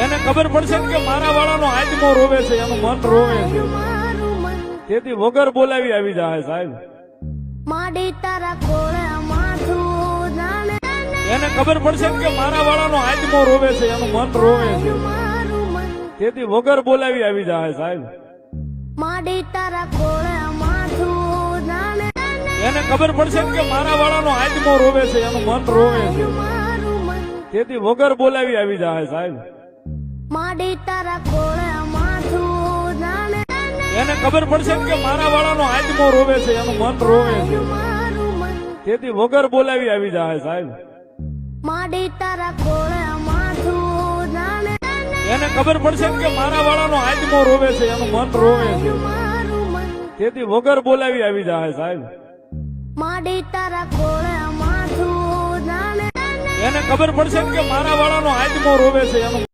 એને ખબર પડશે કે મારા વાળાનો આત્મો રોવે છે, એનું મન રોવે છે, તેથી વગર બોલાવી આવી જાય સાહેબ. એને ખબર પડશે કે મારા વાળાનો આત્મો રોવે છે, એનું મન રોવે છે, તેથી વગર બોલાવી આવી જાય સાહેબ. એને ખબર પડશે કે મારા વાળાનો આત્મો રોવે છે, એનું મન રોવે છે, તેથી વગર બોલાવી આવી જાય સાહેબ. એને ખબર પડશે કે મારા વાળાનો આત્મો રોવે છે, એનું મન રોવે છે, તેથી વગર બોલાવી આવી જાય સાહેબ. એને ખબર પડશે કે મારા વાળાનો આત્મો રોવે છે, એનું મન રોવે છે, તેથી વગર બોલાવી આવી જાય સાહેબ. એને ખબર પડશે કે મારા વાળાનો આત્મો રોવે છે, એનું